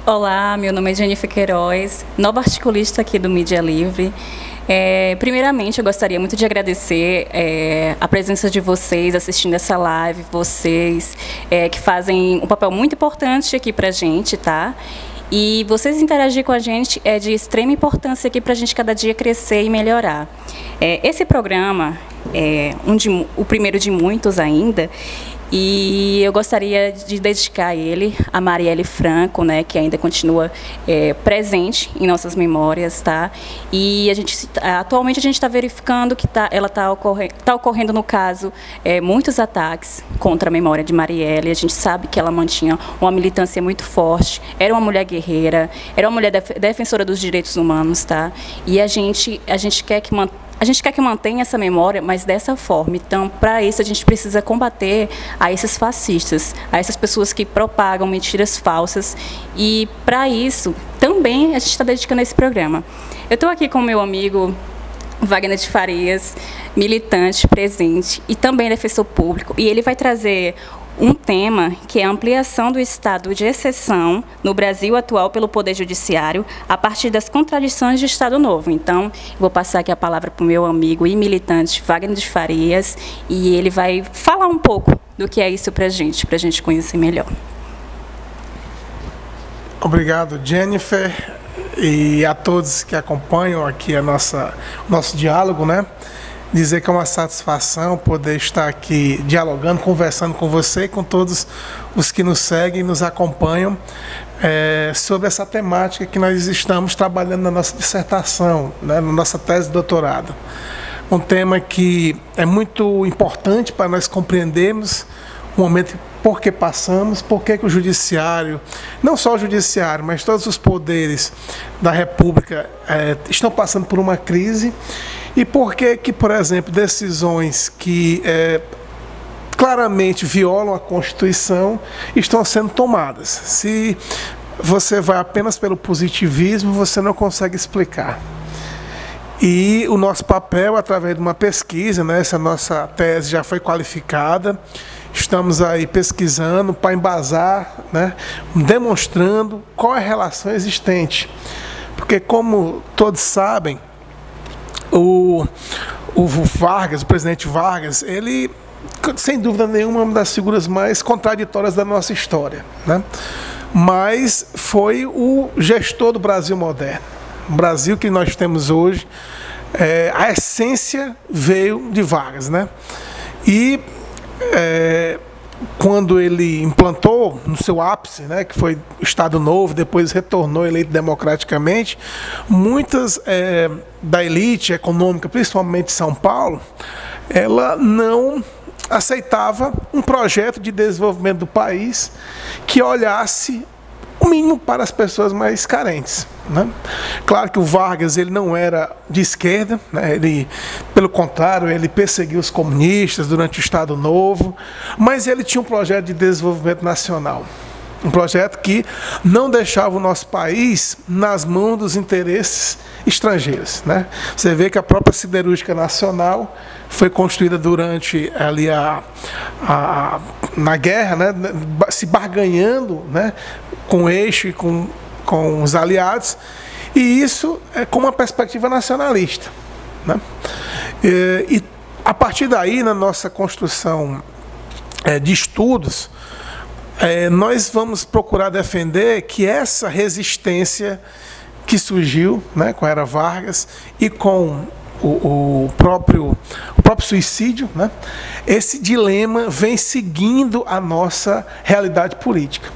Olá, meu nome é Jennifer Queiroz, nova articulista aqui do Mídia Livre. Primeiramente, eu gostaria muito de agradecer a presença de vocês assistindo essa live, vocês que fazem um papel muito importante aqui para a gente, tá? E vocês interagir com a gente é de extrema importância aqui para a gente cada dia crescer e melhorar. Esse programa é o primeiro de muitos ainda, e eu gostaria de dedicar ele a Marielle Franco, né, que ainda continua presente em nossas memórias, tá? E atualmente a gente está verificando que ela está ocorrendo, no caso, muitos ataques contra a memória de Marielle. A gente sabe que ela mantinha uma militância muito forte, era uma mulher guerreira, era uma mulher defensora dos direitos humanos, tá? E a gente quer que mantenha essa memória, mas dessa forma. Então, para isso, a gente precisa combater a esses fascistas, a essas pessoas que propagam mentiras falsas. E, para isso, também a gente está dedicando esse programa. Eu estou aqui com o meu amigo Wagner de Farias, militante, presente e também defensor público. E ele vai trazer um tema que é a ampliação do estado de exceção no Brasil atual pelo Poder Judiciário a partir das contradições do Estado Novo. Então, eu vou passar aqui a palavra para o meu amigo e militante Wagner de Farias, e ele vai falar um pouco do que é isso para a gente conhecer melhor. Obrigado, Jennifer, e a todos que acompanham aqui o nosso diálogo, né? Dizer que é uma satisfação poder estar aqui dialogando, conversando com você e com todos os que nos seguem e nos acompanham sobre essa temática que nós estamos trabalhando na nossa dissertação, né, na nossa tese de doutorado. Um tema que é muito importante para nós compreendermos o momento por que passamos, por que o judiciário, não só o judiciário, mas todos os poderes da República estão passando por uma crise. E por que, por exemplo, decisões que claramente violam a Constituição estão sendo tomadas? Se você vai apenas pelo positivismo, você não consegue explicar. E o nosso papel, através de uma pesquisa, né, essa nossa tese já foi qualificada, estamos aí pesquisando para embasar, né, demonstrando qual é a relação existente. Porque, como todos sabem, o Vargas, o presidente Vargas, ele, sem dúvida nenhuma, é uma das figuras mais contraditórias da nossa história, né? Mas foi o gestor do Brasil moderno. O Brasil que nós temos hoje, a essência veio de Vargas, né? E quando ele implantou no seu ápice, né, que foi o Estado Novo, depois retornou eleito democraticamente, muitas da elite econômica, principalmente de São Paulo, ela não aceitava um projeto de desenvolvimento do país que olhasse o mínimo para as pessoas mais carentes, né? Claro que o Vargas, ele não era de esquerda, né? Ele, pelo contrário, ele perseguiu os comunistas durante o Estado Novo, mas ele tinha um projeto de desenvolvimento nacional, um projeto que não deixava o nosso país nas mãos dos interesses estrangeiros, né? Você vê que a própria siderúrgica nacional foi construída durante ali na guerra, né? Se barganhando, né, com o eixo e com os aliados, e isso é com uma perspectiva nacionalista, né? E a partir daí, na nossa construção de estudos, nós vamos procurar defender que essa resistência que surgiu, né, com a Era Vargas e com o próprio suicídio, né, esse dilema vem seguindo a nossa realidade política.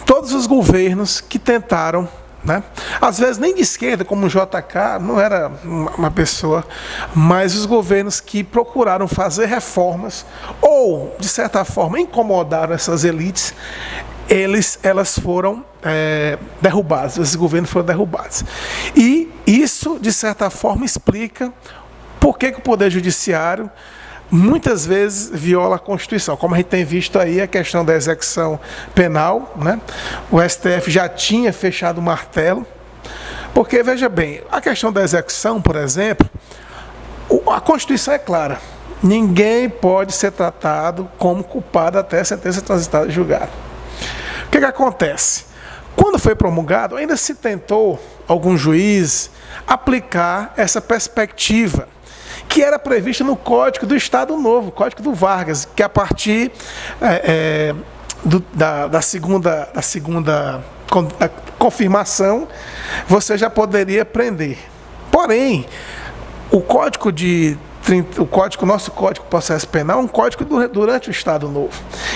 Todos os governos que tentaram, né, às vezes nem de esquerda, como o JK, não era uma pessoa, mas os governos que procuraram fazer reformas ou, de certa forma, incomodaram essas elites, elas foram derrubadas, esses governos foram derrubados. E isso, de certa forma, explica por que o Poder Judiciário muitas vezes viola a Constituição. Como a gente tem visto aí a questão da execução penal, né? O STF já tinha fechado o martelo, porque, veja bem, a questão da execução, por exemplo, a Constituição é clara. Ninguém pode ser tratado como culpado até a sentença transitada e julgada. O que acontece? Quando foi promulgado, ainda se tentou, algum juiz, aplicar essa perspectiva que era prevista no Código do Estado Novo, Código do Vargas, que a partir da segunda confirmação, você já poderia prender. Porém, nosso Código de Processo Penal é um código durante o Estado Novo.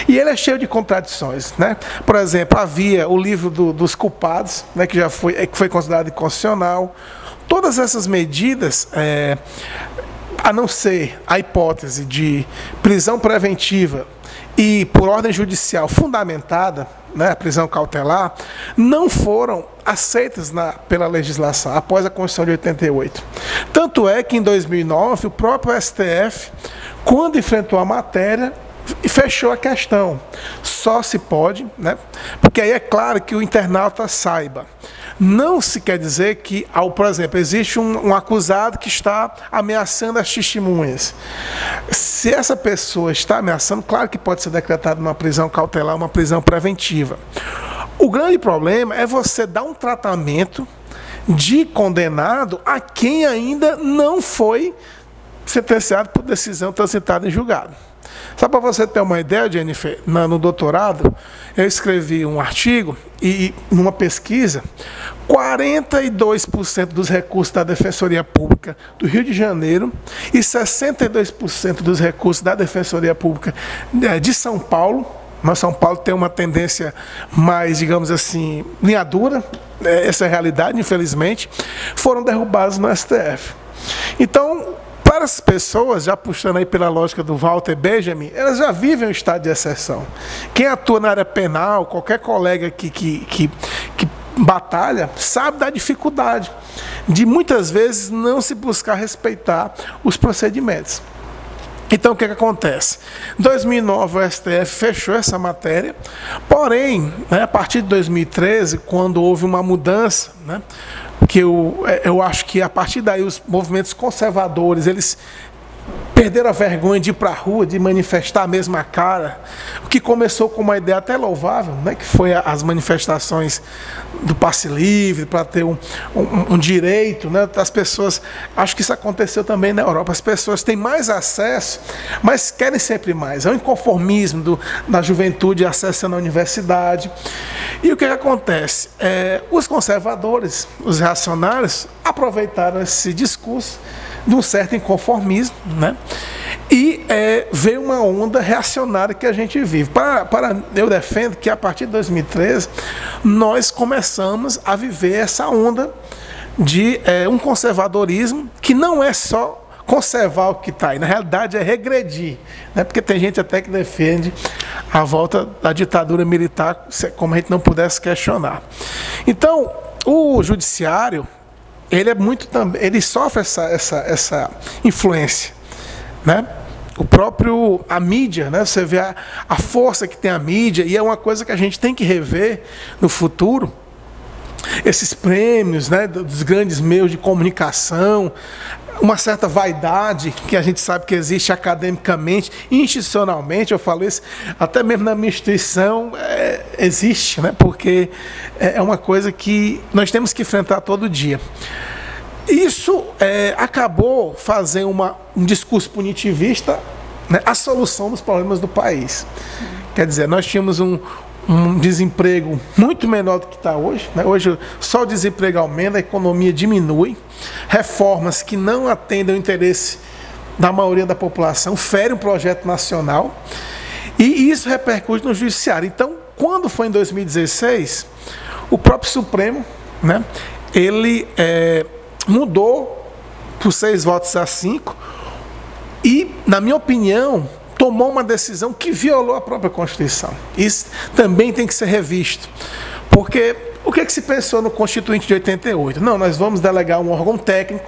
E ele é cheio de contradições, né? Por exemplo, havia o livro dos culpados, né, que foi considerado inconstitucional. Todas essas medidas, a não ser a hipótese de prisão preventiva e por ordem judicial fundamentada, né, a prisão cautelar, não foram aceitas pela legislação após a Constituição de 88. Tanto é que em 2009 o próprio STF, quando enfrentou a matéria, fechou a questão. Só se pode, né, porque aí é claro que o internauta saiba. Não se quer dizer que, por exemplo, existe um acusado que está ameaçando as testemunhas. Se essa pessoa está ameaçando, claro que pode ser decretada uma prisão cautelar, uma prisão preventiva. O grande problema é você dar um tratamento de condenado a quem ainda não foi sentenciado por decisão transitada em julgado. Só para você ter uma ideia, Jennifer, no doutorado, eu escrevi um artigo e numa pesquisa, 42% dos recursos da Defensoria Pública do Rio de Janeiro e 62% dos recursos da Defensoria Pública de São Paulo, mas São Paulo tem uma tendência mais, digamos assim, linha dura, essa é a realidade, infelizmente, foram derrubados no STF. Então, para as pessoas, já puxando aí pela lógica do Walter Benjamin, elas já vivem um estado de exceção. Quem atua na área penal, qualquer colega que batalha, sabe da dificuldade de muitas vezes não se buscar respeitar os procedimentos. Então, o que acontece? Em 2009, o STF fechou essa matéria, porém, né, a partir de 2013, quando houve uma mudança, né, que eu acho que a partir daí os movimentos conservadores, eles perderam a vergonha de ir para a rua, de manifestar a mesma cara, o que começou com uma ideia até louvável, né, que foi as manifestações do passe livre, para ter um direito, né, as pessoas, acho que isso aconteceu também na Europa, as pessoas têm mais acesso, mas querem sempre mais, é o inconformismo da juventude acessando a universidade. E o que acontece? Os conservadores, os reacionários, aproveitaram esse discurso de um certo inconformismo, né? E veio uma onda reacionária que a gente vive. Eu defendo que a partir de 2013 nós começamos a viver essa onda de um conservadorismo que não é só conservar o que está aí, na realidade é regredir, né? Porque tem gente até que defende a volta da ditadura militar, como a gente não pudesse questionar. Então, o judiciário, ele sofre essa influência, né? A mídia, né? Você vê a força que tem a mídia, e é uma coisa que a gente tem que rever no futuro. Esses prêmios, né, dos grandes meios de comunicação, uma certa vaidade que a gente sabe que existe academicamente, institucionalmente, eu falo isso, até mesmo na minha instituição existe, né, porque é uma coisa que nós temos que enfrentar todo dia. Isso acabou fazendo um discurso punitivista, né, a solução dos problemas do país. Quer dizer, nós tínhamos um desemprego muito menor do que está hoje, né? Hoje só o desemprego aumenta, a economia diminui, reformas que não atendem ao interesse da maioria da população, ferem um projeto nacional, e isso repercute no judiciário. Então, quando foi em 2016, o próprio Supremo, né, ele mudou por 6 votos a 5 e, na minha opinião, tomou uma decisão que violou a própria Constituição. Isso também tem que ser revisto. Porque o que se pensou no Constituinte de 88? Não, nós vamos delegar um órgão técnico,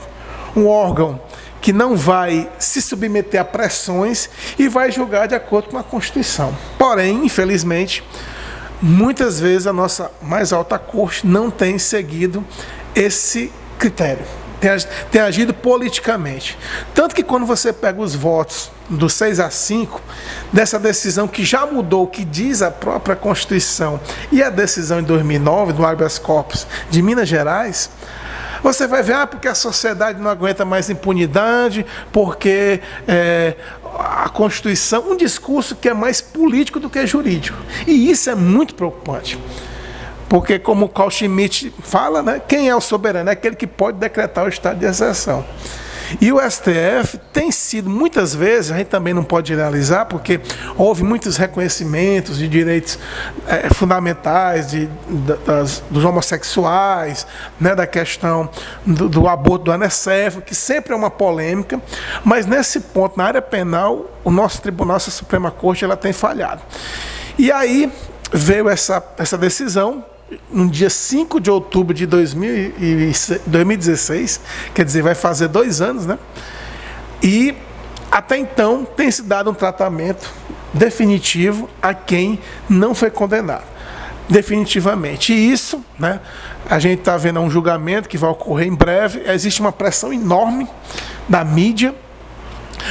um órgão que não vai se submeter a pressões e vai julgar de acordo com a Constituição. Porém, infelizmente, muitas vezes a nossa mais alta corte não tem seguido esse critério. Tem agido politicamente. Tanto que quando você pega os votos do 6-5, dessa decisão que já mudou o que diz a própria Constituição e a decisão em 2009 do habeas corpus de Minas Gerais, você vai ver, porque a sociedade não aguenta mais impunidade, porque a Constituição, um discurso que é mais político do que jurídico. E isso é muito preocupante. Porque, como o Carl Schmitt fala, né, quem é o soberano? É aquele que pode decretar o estado de exceção. E o STF tem sido, muitas vezes, a gente também não pode generalizar, porque houve muitos reconhecimentos de direitos fundamentais dos homossexuais, né, da questão do aborto do anencefalo, que sempre é uma polêmica, mas nesse ponto, na área penal, o nosso tribunal, a Suprema Corte, ela tem falhado. E aí veio essa decisão, no dia 5 de outubro de 2016, quer dizer, vai fazer 2 anos, né? E até então tem se dado um tratamento definitivo a quem não foi condenado, definitivamente. E isso, né, a gente está vendo um julgamento que vai ocorrer em breve, existe uma pressão enorme da mídia,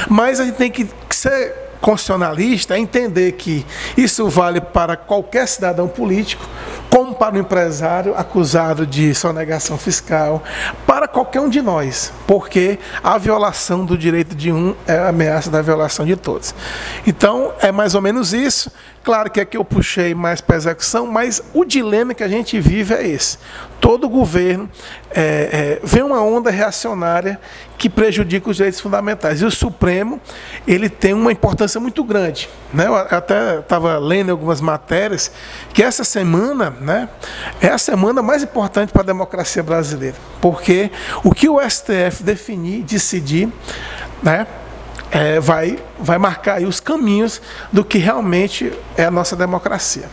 mas a gente tem que ser constitucionalista, entender que isso vale para qualquer cidadão político, como para o empresário acusado de sonegação fiscal, para qualquer um de nós, porque a violação do direito de um é a ameaça da violação de todos. Então, é mais ou menos isso. Claro que aqui eu puxei mais para a execução, mas o dilema que a gente vive é esse. Todo governo vê uma onda reacionária que prejudica os direitos fundamentais. E o Supremo, ele tem uma importância muito grande, né? Eu até estava lendo algumas matérias que essa semana, né, é a semana mais importante para a democracia brasileira, porque o que o STF definir, decidir, né, vai marcar aí os caminhos do que realmente é a nossa democracia.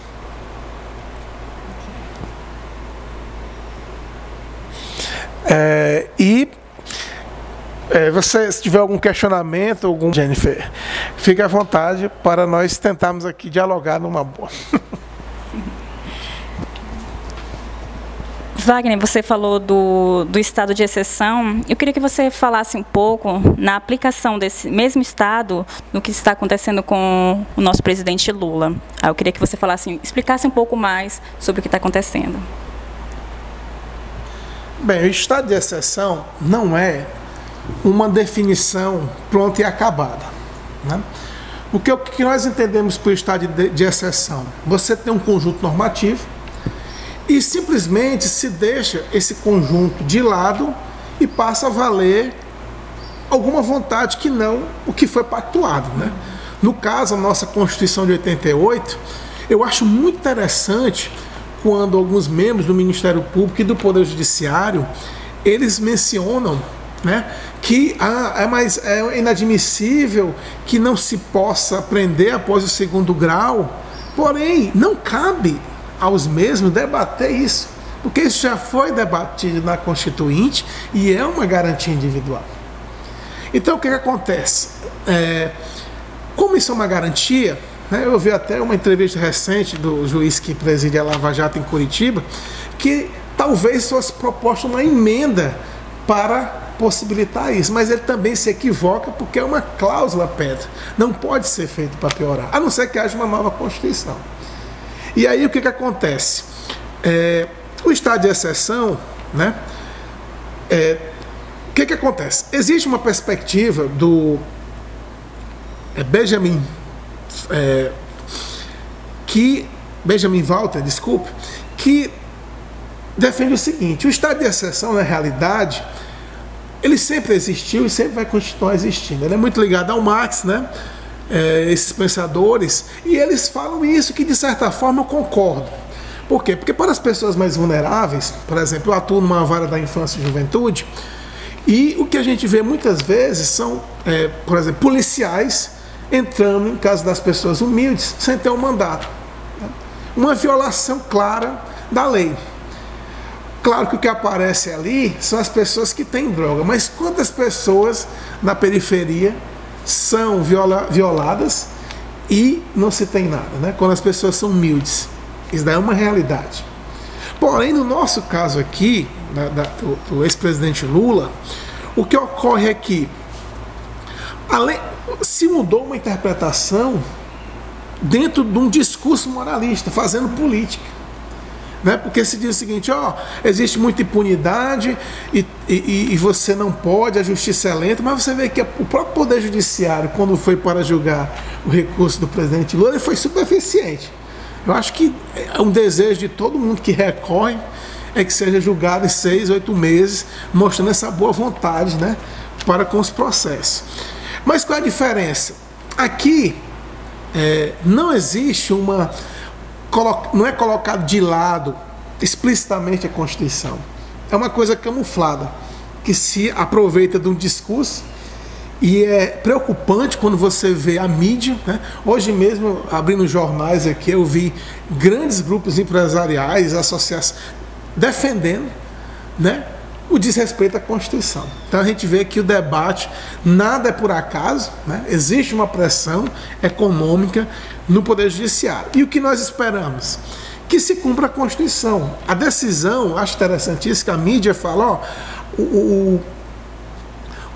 Você, se tiver algum questionamento, Jennifer, fique à vontade para nós tentarmos aqui dialogar numa boa. Wagner, você falou do estado de exceção. Eu queria que você falasse um pouco na aplicação desse mesmo estado no que está acontecendo com o nosso presidente Lula. Eu queria que você explicasse um pouco mais sobre o que está acontecendo. Bem, o estado de exceção não é uma definição pronta e acabada, né? O que nós entendemos por estado de exceção? Você tem um conjunto normativo e simplesmente se deixa esse conjunto de lado e passa a valer alguma vontade que não o que foi pactuado, né? No caso, a nossa Constituição de 88, eu acho muito interessante quando alguns membros do Ministério Público e do Poder Judiciário, eles mencionam, né, que é inadmissível que não se possa prender após o 2º grau, porém, não cabe aos mesmos debater isso, porque isso já foi debatido na Constituinte e é uma garantia individual. Então, o que acontece? Como isso é uma garantia, né, eu vi até uma entrevista recente do juiz que preside a Lava Jato em Curitiba, que talvez fosse proposta uma emenda para possibilitar isso, mas ele também se equivoca porque é uma cláusula pedra, não pode ser feito para piorar, a não ser que haja uma nova Constituição. E aí o que acontece? O estado de exceção, né? O que acontece? Existe uma perspectiva do Benjamin Walter, desculpe, que defende o seguinte: o estado de exceção, na realidade, ele sempre existiu e sempre vai continuar existindo. Ele é muito ligado ao Marx, né? Esses pensadores, e eles falam isso, que de certa forma eu concordo. Por quê? Porque para as pessoas mais vulneráveis, por exemplo, eu atuo numa vara da infância e juventude, e o que a gente vê muitas vezes são, por exemplo, policiais entrando em casa das pessoas humildes sem ter um mandato. Uma violação clara da lei. Claro que o que aparece ali são as pessoas que têm droga, mas quantas pessoas na periferia são violadas e não se tem nada, né? Quando as pessoas são humildes. Isso daí é uma realidade. Porém, no nosso caso aqui, do ex-presidente Lula, o que ocorre é que, se mudou uma interpretação dentro de um discurso moralista, fazendo política. Né? Porque se diz o seguinte, existe muita impunidade e você não pode, a justiça é lenta, mas você vê que o próprio Poder Judiciário, quando foi para julgar o recurso do presidente Lula, ele foi super eficiente. Eu acho que é um desejo de todo mundo que recorre é que seja julgado em 6, 8 meses, mostrando essa boa vontade, né, para com os processos. Mas qual é a diferença? Aqui não existe não é colocado de lado explicitamente a Constituição. É uma coisa camuflada, que se aproveita de um discurso, e é preocupante quando você vê a mídia, né? Hoje mesmo, abrindo jornais aqui, eu vi grandes grupos empresariais, associações, defendendo, né, o desrespeito à Constituição. Então a gente vê que o debate, nada é por acaso, né? Existe uma pressão econômica no Poder Judiciário. E o que nós esperamos? Que se cumpra a Constituição. A decisão, acho interessantíssimo, que a mídia fala,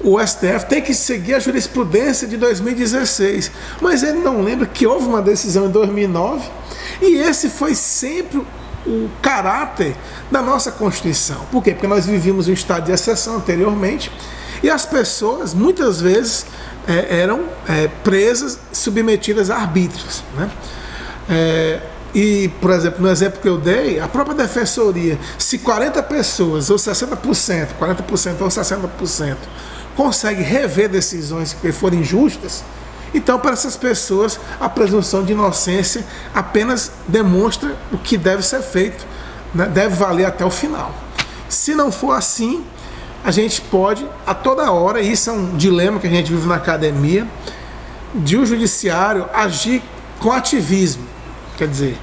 o STF tem que seguir a jurisprudência de 2016, mas ele não lembra que houve uma decisão em 2009, e esse foi sempre o caráter da nossa Constituição. Por quê? Porque nós vivíamos um estado de exceção anteriormente, e as pessoas, muitas vezes, eram presas, submetidas a arbítrios, né? E, por exemplo, no exemplo que eu dei, a própria defensoria, se 40 pessoas, ou 60%, 40% ou 60%, consegue rever decisões que forem injustas, então, para essas pessoas, a presunção de inocência apenas demonstra o que deve ser feito, né? Deve valer até o final. Se não for assim, a gente pode, a toda hora, e isso é um dilema que a gente vive na academia, de o judiciário agir com ativismo. Quer dizer,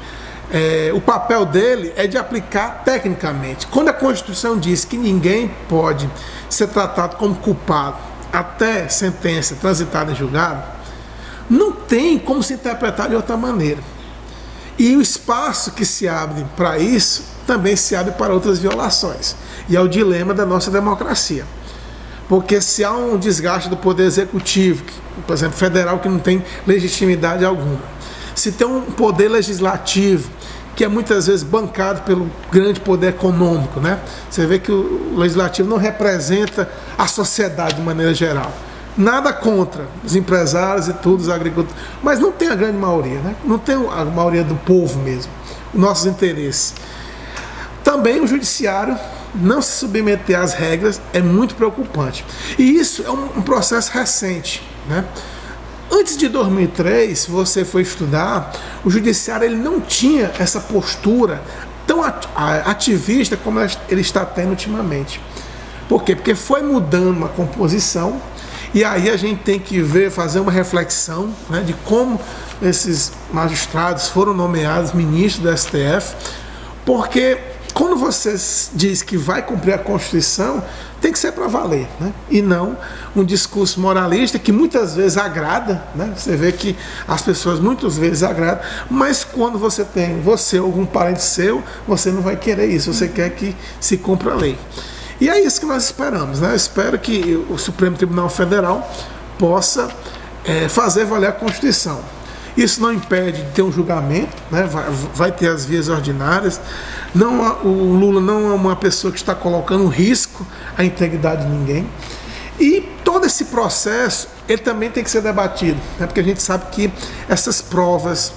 o papel dele é de aplicar tecnicamente. Quando a Constituição diz que ninguém pode ser tratado como culpado até sentença transitada em julgado, não tem como se interpretar de outra maneira. E o espaço que se abre para isso também se abre para outras violações. E é o dilema da nossa democracia. Porque se há um desgaste do poder executivo, por exemplo, federal, que não tem legitimidade alguma, se tem um poder legislativo que é muitas vezes bancado pelo grande poder econômico, né? Você vê que o legislativo não representa a sociedade de maneira geral. Nada contra os empresários e tudo, os agricultores, mas não tem a grande maioria, né? Não tem a maioria do povo mesmo, os nossos interesses. Também o judiciário não se submeter às regras é muito preocupante. E isso é um processo recente, né? Antes de 2003, se você for estudar, o judiciário ele não tinha essa postura tão ativista como ele está tendo ultimamente. Por quê? Porque foi mudando uma composição, e aí a gente tem que fazer uma reflexão, né, de como esses magistrados foram nomeados ministros do STF, porque quando você diz que vai cumprir a Constituição, tem que ser para valer, né? E não um discurso moralista que muitas vezes agrada, né? Você vê que as pessoas muitas vezes agradam, mas quando você tem ou algum parente seu, você não vai querer isso, você quer que se cumpra a lei. E é isso que nós esperamos, né? Eu espero que o Supremo Tribunal Federal possa fazer valer a Constituição. Isso não impede de ter um julgamento, né? Vai ter as vias ordinárias. O Lula não é uma pessoa que está colocando em risco a integridade de ninguém. E todo esse processo, ele também tem que ser debatido, né? Porque a gente sabe que essas provas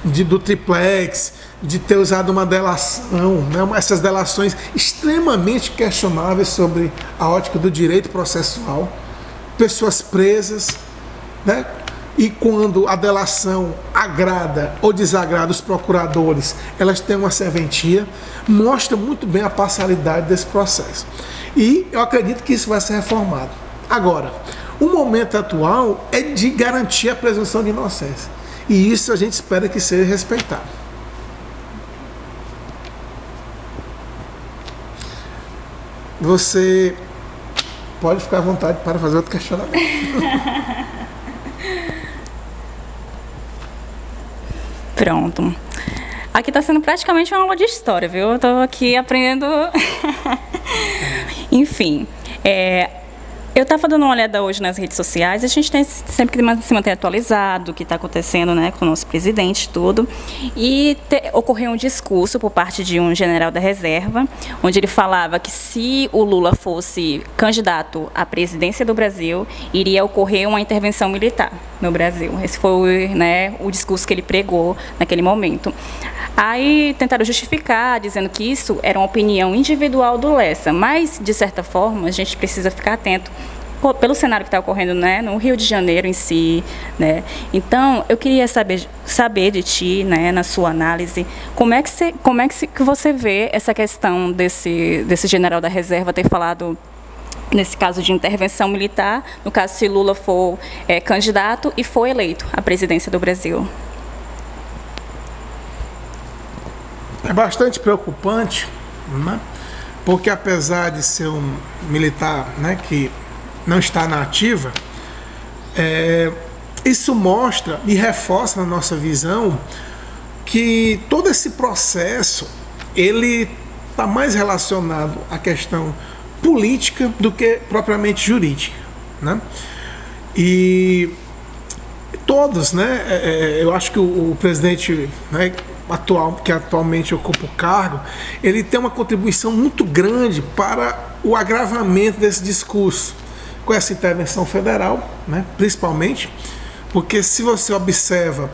do triplex, de ter usado uma delação, né? Essas delações extremamente questionáveis sobre a ótica do direito processual, pessoas presas, né? E quando a delação agrada ou desagrada os procuradores, elas têm uma serventia, mostra muito bem a parcialidade desse processo. E eu acredito que isso vai ser reformado. Agora, o momento atual é de garantir a presunção de inocência. E isso a gente espera que seja respeitado. Você pode ficar à vontade para fazer outro questionamento. Pronto. Aqui está sendo praticamente uma aula de história, viu? Eu estou aqui aprendendo. Enfim, Eu estava dando uma olhada hoje nas redes sociais, a gente tem sempre que se manter atualizado o que está acontecendo, né, com o nosso presidente e tudo. E ocorreu um discurso por parte de um general da reserva, onde ele falava que se o Lula fosse candidato à presidência do Brasil, iria ocorrer uma intervenção militar no Brasil. Esse foi, né, o discurso que ele pregou naquele momento. Aí tentaram justificar, dizendo que isso era uma opinião individual do Lessa, mas, de certa forma, a gente precisa ficar atento pelo cenário que está ocorrendo, né, no Rio de Janeiro em si, né. Então, eu queria saber de ti, né, na sua análise, como é que você vê essa questão desse general da reserva ter falado nesse caso de intervenção militar, no caso se Lula for candidato e for eleito à presidência do Brasil? É bastante preocupante, né? Porque apesar de ser um militar, né, que não está na ativa, isso mostra e reforça na nossa visão que todo esse processo ele está mais relacionado à questão política do que propriamente jurídica, né? E todos, né, eu acho que o presidente, né, que atualmente ocupa o cargo, ele tem uma contribuição muito grande para o agravamento desse discurso com essa intervenção federal, né, principalmente, porque se você observa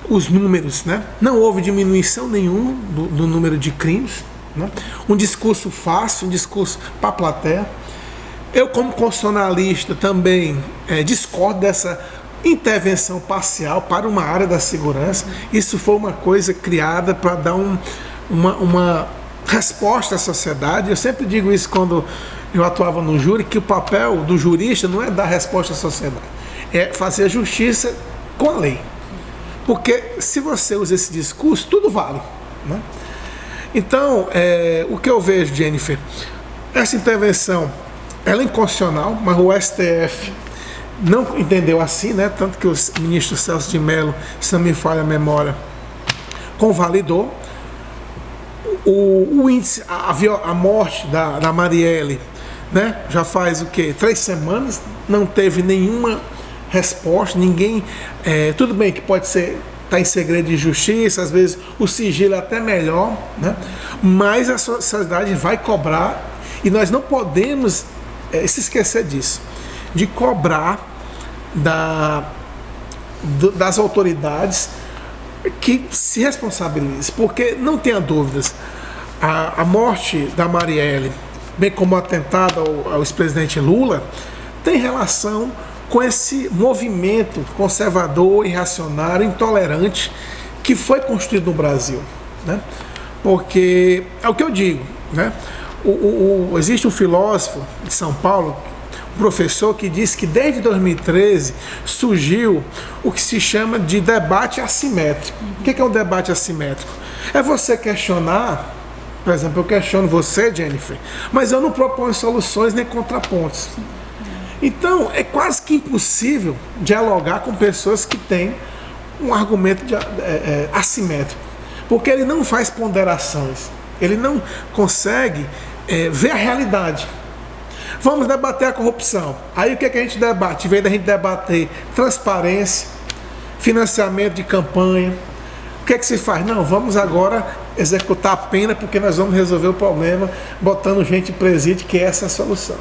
os números, né, não houve diminuição nenhuma do número de crimes, né, um discurso fácil, um discurso para a plateia. Eu, como constitucionalista, também discordo dessa intervenção parcial para uma área da segurança. Isso foi uma coisa criada para dar uma resposta à sociedade. Eu sempre digo isso quando eu atuava no júri, que o papel do jurista não é dar resposta à sociedade, é fazer a justiça com a lei. Porque se você usa esse discurso, tudo vale, né? Então, o que eu vejo, Jennifer, essa intervenção, ela é inconstitucional, mas o STF não entendeu assim, né? Tanto que o ministro Celso de Mello, se não me falha a memória, convalidou. O índice, a morte da Marielle, né, já faz o quê? 3 semanas, não teve nenhuma resposta, ninguém, tudo bem que pode ser, está em segredo de justiça, às vezes o sigilo é até melhor, né, mas a sociedade vai cobrar e nós não podemos se esquecer disso, de cobrar das autoridades que se responsabilizem, porque não tenha dúvidas, a morte da Marielle, bem como o atentado ao ex-presidente Lula, tem relação com esse movimento conservador, irracionário, intolerante que foi construído no Brasil, né? Porque é o que eu digo, né? Existe um filósofo de São Paulo, um professor, que diz que desde 2013 surgiu o que se chama de debate assimétrico. O que é um debate assimétrico? É você questionar. Por exemplo, eu questiono você, Jennifer, mas eu não proponho soluções nem contrapontos. Então, é quase que impossível dialogar com pessoas que têm um argumento assimétrico, porque ele não faz ponderações, ele não consegue ver a realidade. Vamos debater a corrupção. Aí o que é que a gente debate? Em vez da gente debater transparência, financiamento de campanha, o que é que se faz? Não, vamos agora executar a pena porque nós vamos resolver o problema botando gente em presídio, que essa é a solução.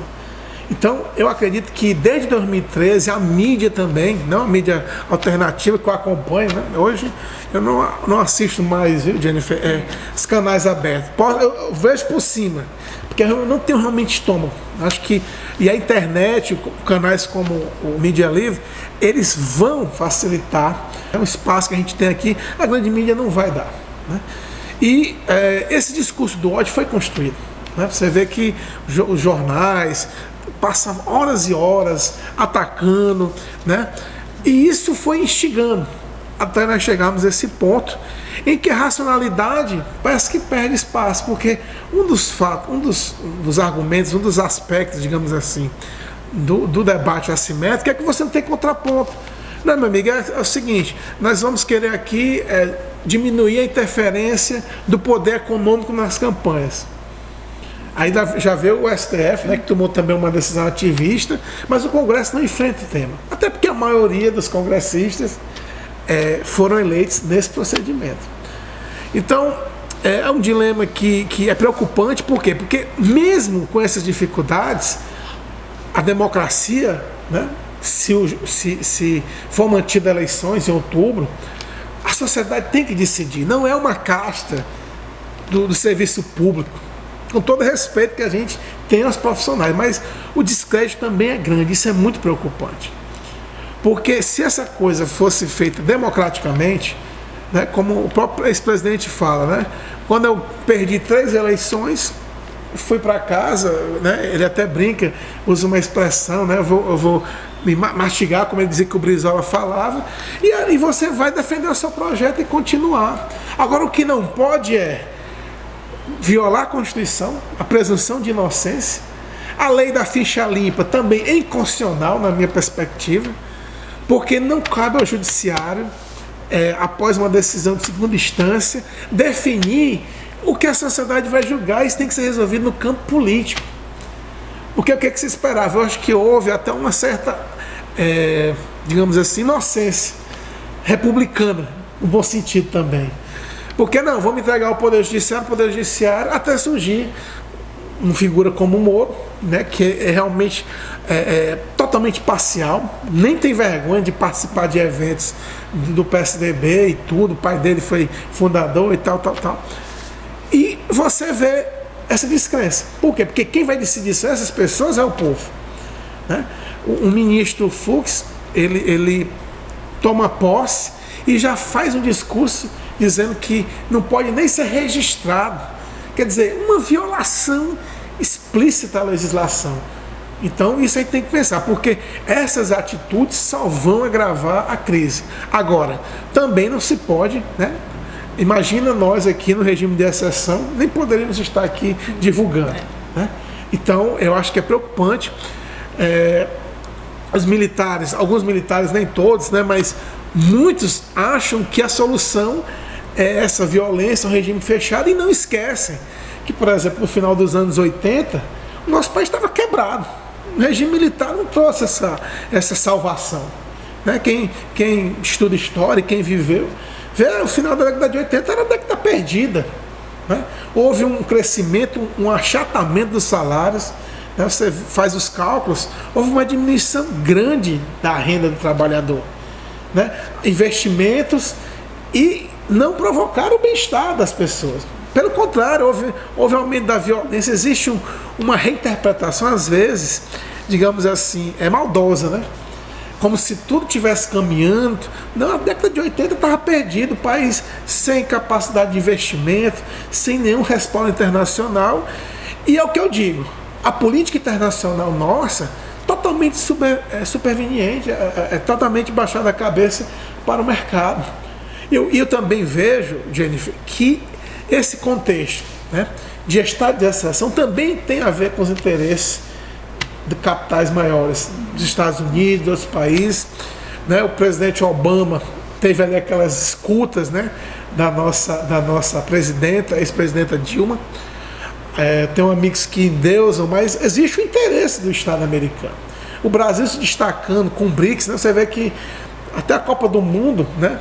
Então, eu acredito que desde 2013 a mídia também, não a mídia alternativa que eu acompanho, né? Hoje eu não assisto mais, viu, Jennifer, os canais abertos. Eu vejo por cima, porque eu não tenho realmente estômago. Acho que, e a internet, canais como o Mídia Livre, eles vão facilitar. É um espaço que a gente tem aqui, a grande mídia não vai dar, né? E esse discurso do ódio foi construído, né? Você vê que os jornais passavam horas e horas atacando, né? E isso foi instigando até nós chegarmos a esse ponto em que a racionalidade parece que perde espaço, porque um dos fatos, um dos argumentos, um dos aspectos, digamos assim, do debate assimétrico é que você não tem contraponto. Não, meu amigo, é o seguinte, nós vamos querer aqui diminuir a interferência do poder econômico nas campanhas. Aí já veio o STF, né, que tomou também uma decisão ativista, mas o Congresso não enfrenta o tema. Até porque a maioria dos congressistas foram eleitos nesse procedimento. Então, é um dilema que é preocupante, por quê? Porque mesmo com essas dificuldades, a democracia, né, se for mantida eleições em outubro, a sociedade tem que decidir. Não é uma casta do serviço público, com todo respeito que a gente tem aos profissionais, mas o descrédito também é grande, isso é muito preocupante. Porque se essa coisa fosse feita democraticamente, né, como o próprio ex-presidente fala, né, quando eu perdi 3 eleições, fui para casa, né, ele até brinca, usa uma expressão, né, eu vou me mastigar, como ele dizia que o Brizola falava, e aí você vai defender o seu projeto e continuar. Agora, o que não pode é violar a Constituição, a presunção de inocência, a lei da ficha limpa também é inconstitucional na minha perspectiva, porque não cabe ao judiciário, após uma decisão de segunda instância, definir o que a sociedade vai julgar. Isso tem que ser resolvido no campo político. Porque o que se esperava? Eu acho que houve até uma certa, digamos assim, inocência republicana, no bom sentido também. Porque não, vamos entregar o Poder Judiciário, até surgir uma figura como o Moro, né, que é realmente totalmente parcial, nem tem vergonha de participar de eventos do PSDB e tudo, o pai dele foi fundador e tal. E você vê essa descrença. Por quê? Porque quem vai decidir isso, essas pessoas, é o povo. Né? O ministro Fux, ele toma posse e já faz um discurso dizendo que não pode nem ser registrado. Quer dizer, uma violação explícita à legislação. Então isso aí tem que pensar, porque essas atitudes só vão agravar a crise. Agora, também não se pode, né? Imagina nós aqui no regime de exceção, nem poderíamos estar aqui divulgando. Né? Então eu acho que é preocupante. Os militares, alguns militares, nem todos, né, mas muitos acham que a solução é essa violência, um regime fechado, e não esquecem que, por exemplo, no final dos anos 80, o nosso país estava quebrado. O regime militar não trouxe essa salvação. Né? Quem estuda história, quem viveu, vê o final da década de 80 era a década perdida. Né? Houve um crescimento, um achatamento dos salários. Né? Você faz os cálculos, houve uma diminuição grande da renda do trabalhador. Né? Investimentos, e não provocaram o bem-estar das pessoas. Pelo contrário, houve aumento da violência. Existe uma reinterpretação, às vezes, digamos assim, maldosa, né? Como se tudo estivesse caminhando. Não, a década de 80 estava perdido, o país sem capacidade de investimento, sem nenhum respaldo internacional. E é o que eu digo, a política internacional nossa, totalmente superveniente, totalmente baixada a cabeça para o mercado. Eu também vejo, Jennifer, que esse contexto, né, de estado de exceção também tem a ver com os interesses de capitais maiores, dos Estados Unidos, de outros países. Né? O presidente Obama teve ali aquelas escutas, né, da nossa presidenta, ex-presidenta Dilma. Tem amigos que endeusam, mas existe o interesse do Estado americano. O Brasil se destacando com o BRICS, né? Você vê que até a Copa do Mundo, né?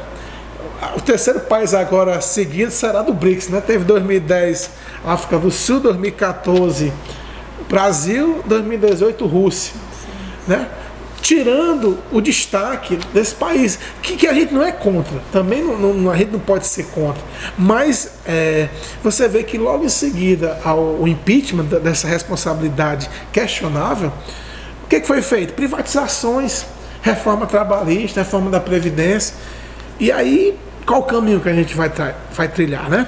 O terceiro país agora seguido será do BRICS, né? Teve 2010 África do Sul, 2014 Brasil, 2018 Rússia, né? Tirando o destaque desse país, que a gente não é contra, também a gente não pode ser contra, mas você vê que logo em seguida ao impeachment dessa responsabilidade questionável, o que foi feito? Privatizações, reforma trabalhista, reforma da Previdência. E aí, qual o caminho que a gente vai trilhar, né?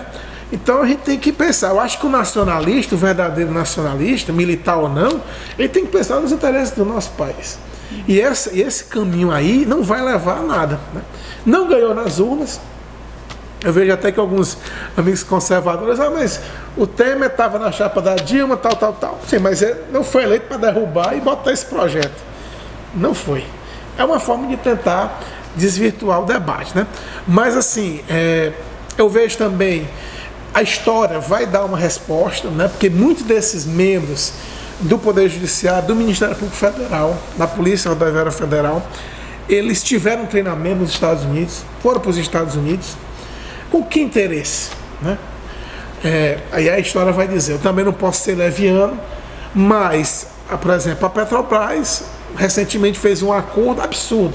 Então a gente tem que pensar. Eu acho que o nacionalista, o verdadeiro nacionalista, militar ou não, ele tem que pensar nos interesses do nosso país. E esse caminho aí não vai levar a nada. Né? Não ganhou nas urnas. Eu vejo até que alguns amigos conservadores, mas o Temer estava na chapa da Dilma, tal. Sim, mas ele não foi eleito para derrubar e botar esse projeto. Não foi. É uma forma de tentar desvirtuar o debate, né? Mas assim, eu vejo também A história vai dar uma resposta, né? Porque muitos desses membros do Poder Judiciário, do Ministério Público Federal, da Polícia Rodoviária Federal, eles tiveram treinamento nos Estados Unidos, foram para os Estados Unidos. Com que interesse? Né? Aí a história vai dizer, eu também não posso ser leviano, mas, por exemplo, a Petrobras recentemente fez um acordo absurdo,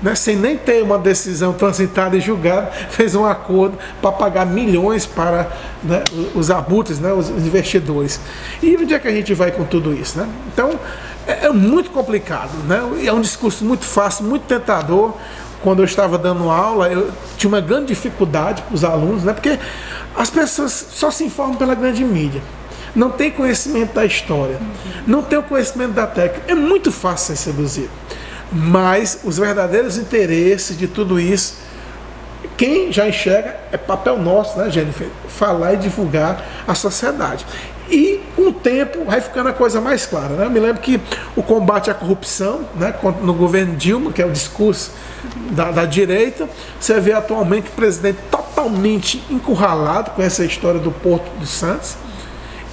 né? Sem nem ter uma decisão transitada e julgada, fez um acordo para pagar milhões para, né, os abutres, né, os investidores. E onde é que a gente vai com tudo isso? Né? Então, é muito complicado, né? É um discurso muito fácil, muito tentador. Quando eu estava dando aula, eu tinha uma grande dificuldade com os alunos, né? Porque as pessoas só se informam pela grande mídia. Não tem conhecimento da história, não tem o conhecimento da técnica. É muito fácil ser seduzido. Mas os verdadeiros interesses de tudo isso, quem já enxerga, é papel nosso, né, Jennifer? Falar e divulgar à sociedade. E com o tempo vai ficando a coisa mais clara, né? Eu me lembro que o combate à corrupção, né, no governo Dilma, que é o discurso da direita, você vê atualmente o presidente totalmente encurralado com essa história do Porto de Santos,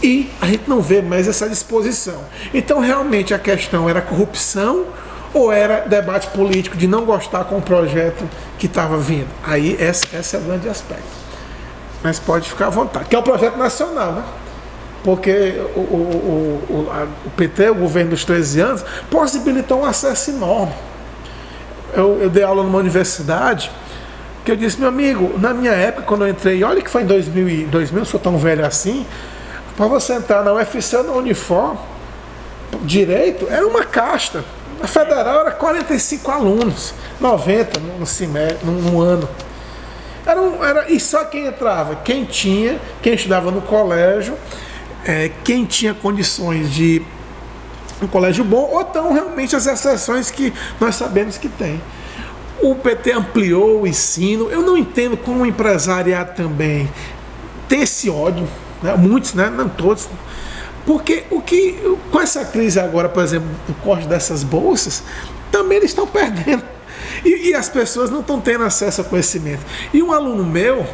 e a gente não vê mais essa disposição. Então realmente a questão era corrupção ou era debate político de não gostar com o projeto que estava vindo? Aí esse é o grande aspecto. Mas pode ficar à vontade, que é o projeto nacional, né? Porque o PT, o governo dos 13 anos, possibilitou um acesso enorme. Eu dei aula numa universidade, que eu disse, meu amigo, na minha época, quando eu entrei, olha que foi em 2000, eu sou tão velho assim, para você entrar na UFC ou na Unifor, direito, era uma casta. A federal era 45 alunos, 90 no ano. E só quem entrava, quem estudava no colégio, quem tinha condições de um colégio bom, ou então realmente as exceções que nós sabemos que tem. O PT ampliou o ensino. Eu não entendo como o empresariado também tem esse ódio, né? Muitos, né? Não todos. Porque com essa crise agora, por exemplo, o corte dessas bolsas, também eles estão perdendo. E as pessoas não estão tendo acesso a conhecimento. E um aluno meu,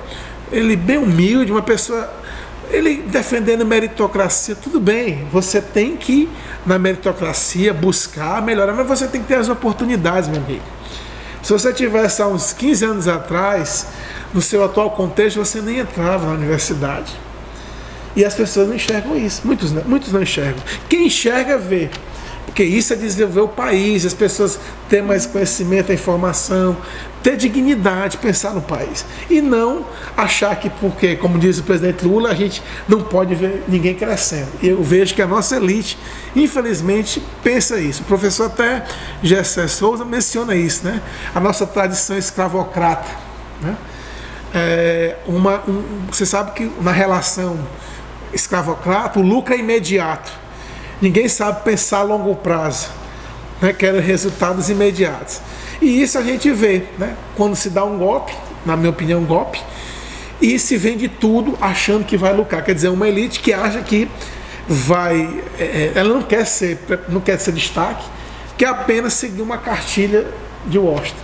ele bem humilde, uma pessoa, ele defendendo meritocracia, tudo bem, você tem que, na meritocracia, buscar melhorar, mas você tem que ter as oportunidades, meu amigo. Se você tivesse há uns 15 anos atrás, no seu atual contexto, você nem entrava na universidade. E as pessoas não enxergam isso, muitos não enxergam. Quem enxerga, vê. Porque isso é desenvolver o país, as pessoas ter mais conhecimento, a informação, ter dignidade, pensar no país. E não achar que porque, como diz o presidente Lula, a gente não pode ver ninguém crescendo. Eu vejo que a nossa elite, infelizmente, pensa isso. O professor até Gessé Souza menciona isso, né? A nossa tradição escravocrata, né? Você sabe que na relação escravocrata, o lucro é imediato. Ninguém sabe pensar a longo prazo, né? Quer resultados imediatos. E isso a gente vê, né? Quando se dá um golpe, na minha opinião, um golpe, e se vende tudo achando que vai lucrar. Quer dizer, uma elite que acha que vai... ela não quer ser destaque, quer apenas seguir uma cartilha de Washington.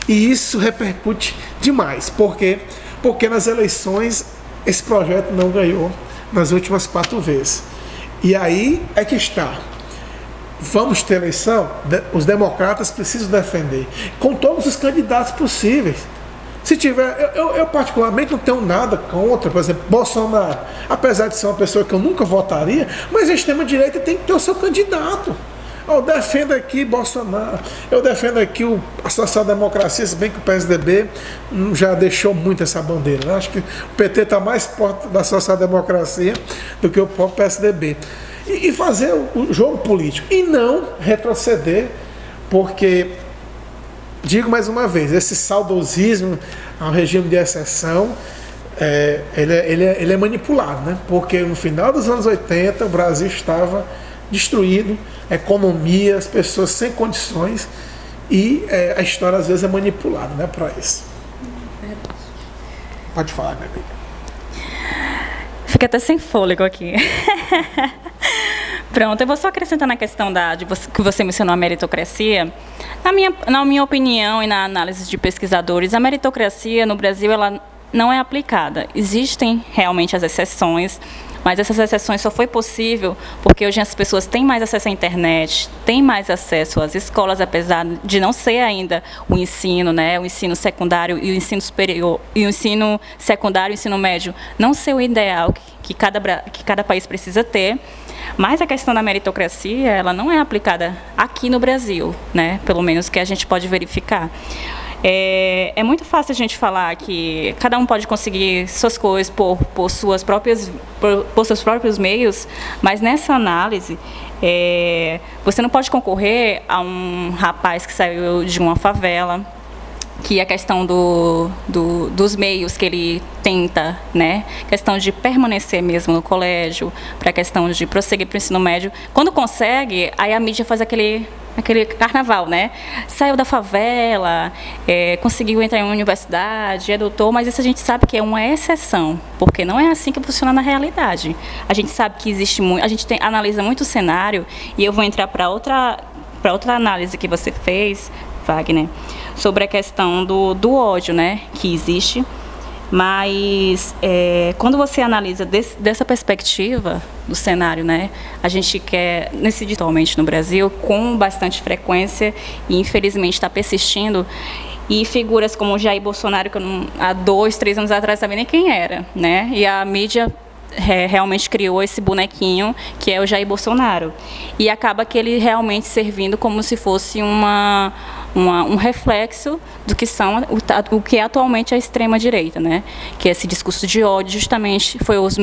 E isso repercute demais. Por quê? Porque nas eleições esse projeto não ganhou nas últimas 4 vezes. E aí é que está. Vamos ter eleição? Os democratas precisam defender com todos os candidatos possíveis. Se tiver, eu particularmente não tenho nada contra, por exemplo, Bolsonaro, apesar de ser uma pessoa que eu nunca votaria, mas a extrema-direita tem que ter o seu candidato. Eu defendo aqui Bolsonaro, eu defendo aqui a social-democracia, se bem que o PSDB já deixou muito essa bandeira, né? Acho que o PT está mais perto da social-democracia do que o próprio PSDB. E fazer o jogo político, e não retroceder, porque, digo mais uma vez, esse saudosismo ao regime de exceção, ele é manipulado, né? Porque no final dos anos 80 o Brasil estava destruído, economia, as pessoas sem condições, e a história às vezes é manipulada, né, para isso. Pode falar, minha amiga. Fica até sem fôlego aqui. Pronto, eu vou só acrescentar na questão que você mencionou a meritocracia. Na minha opinião e na análise de pesquisadores, a meritocracia no Brasil ela não é aplicada. Existem realmente as exceções, mas essas exceções só foi possível porque hoje as pessoas têm mais acesso à internet, têm mais acesso às escolas, apesar de não ser ainda o ensino, né, o ensino secundário e o ensino superior, e o ensino secundário e o ensino médio não ser o ideal que cada país precisa ter. Mas a questão da meritocracia, ela não é aplicada aqui no Brasil, né, pelo menos que a gente pode verificar. É muito fácil a gente falar que cada um pode conseguir suas coisas por seus próprios meios, mas nessa análise, você não pode concorrer a um rapaz que saiu de uma favela, que a questão dos meios que ele tenta, né, questão de permanecer mesmo no colégio, para a questão de prosseguir para o ensino médio, quando consegue, aí a mídia faz aquele carnaval, né? Saiu da favela, conseguiu entrar em uma universidade, é doutor, mas isso a gente sabe que é uma exceção, porque não é assim que funciona na realidade. A gente sabe que existe muito, a gente analisa muito o cenário, e eu vou entrar para outra análise que você fez, Wagner, sobre a questão do ódio, né, que existe. Mas quando você analisa dessa perspectiva do cenário, né, a gente quer, atualmente no Brasil, com bastante frequência, e infelizmente está persistindo, e figuras como Jair Bolsonaro, que há 2, 3 anos atrás sabia nem quem era, né, e a mídia realmente criou esse bonequinho que é o Jair Bolsonaro, e acaba que ele realmente servindo como se fosse um reflexo do que o que é atualmente a extrema-direita, né? Que esse discurso de ódio justamente foi as